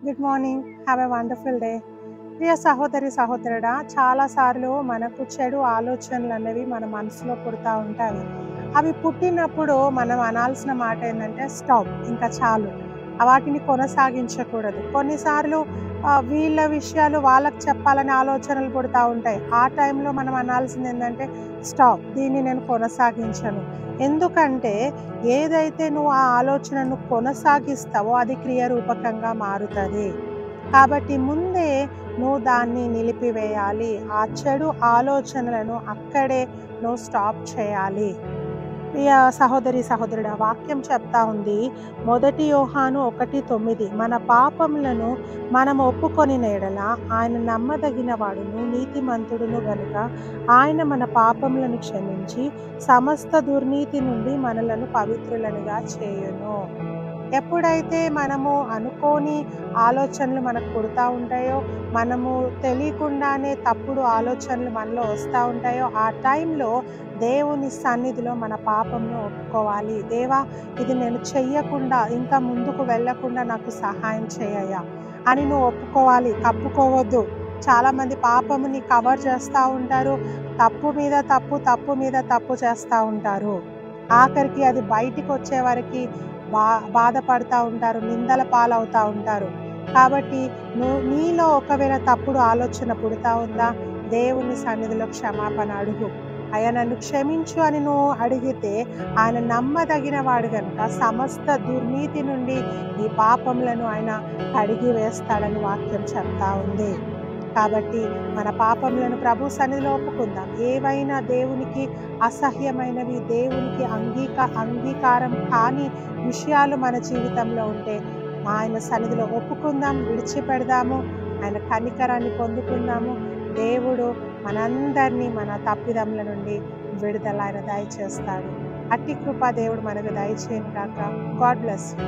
Good morning. Have a wonderful day. ప్రియ సహోదరి సహోదరుడా, చాలాసార్లు మనకు చెడు ఆలోచనలు అనేవి మన మనసులో పుడతా ఉంటాయి. అవి పుట్టినప్పుడు మనం అనాల్సిన మాట ఏంటంటే స్టాప్, ఇంకా చాలు, వాటిని కొనసాగించకూడదు. కొన్నిసార్లు వీళ్ళ విషయాలు వాళ్ళకి చెప్పాలని ఆలోచనలు పుడతా ఉంటాయి. ఆ టైంలో మనం అనాల్సింది ఏంటంటే స్టాప్, దీన్ని నేను కొనసాగించను. ఎందుకంటే ఏదైతే నువ్వు ఆ ఆలోచనను కొనసాగిస్తావో అది క్రియారూపకంగా మారుతుంది. కాబట్టి ముందే నువ్వు దాన్ని నిలిపివేయాలి. ఆ చెడు ఆలోచనలను అక్కడే నువ్వు స్టాప్ చేయాలి. ప్రియ సహోదరి సహోదరుడా, వాక్యం చెప్తా ఉంది, 1 యోహాను 1:9, మన పాపములను మనం ఒప్పుకొని ఎడల ఆయన నమ్మదగిన వాడును నీతిమంతుడును గనుక ఆయన మన పాపములను క్షమించి సమస్త దుర్నీతి నుండి మనలను పవిత్రులనుగా చేయును. ఎప్పుడైతే మనము అనుకోని ఆలోచనలు మనకు పుడతా ఉంటాయో, మనము తెలియకుండానే తప్పుడు ఆలోచనలు మనలో వస్తూ ఉంటాయో, ఆ టైంలో దేవుని సన్నిధిలో మన పాపంను ఒప్పుకోవాలి. దేవా, ఇది నేను చెయ్యకుండా ఇంకా ముందుకు వెళ్ళకుండా నాకు సహాయం చేయయ్యా అని నువ్వు ఒప్పుకోవాలి. కప్పుకోవద్దు. చాలామంది పాపముని కవర్ చేస్తూ ఉంటారు. తప్పు మీద తప్పు, తప్పు మీద తప్పు చేస్తూ ఉంటారు. ఆఖరికి అది బయటికి వచ్చే వరకు బాధపడుతూ ఉంటారు, నిందల పాలవుతూ ఉంటారు. కాబట్టి నీలో ఒకవేళ తప్పుడు ఆలోచన పుడతా ఉందా, దేవుని సన్నిధిలో క్షమాపణ అడుగు. అయ్యా, నన్ను క్షమించు అని నువ్వు అడిగితే ఆయన నమ్మదగిన వాడు కనుక సమస్త దుర్నీతి నుండి ఈ పాపములను ఆయన కడిగి వేస్తాడని వాక్యం చెప్తా ఉంది. కాబట్టి మన పాపములను ప్రభు సన్నిధిలో ఒప్పుకుందాం. ఏవైనా దేవునికి అసహ్యమైనవి, దేవునికి అంగీకారం కాని విషయాలు మన జీవితంలో ఉంటే ఆయన సన్నిధిలో ఒప్పుకుందాం, విడిచిపెడదాము, ఆయన కనికరాన్ని పొందుకుందాము. దేవుడు మనందరినీ మన తప్పిదముల నుండి విడుదల ఆయన దయచేస్తాడు. అట్టి కృప దేవుడు మనకు దయచేయను కాక. God bless you.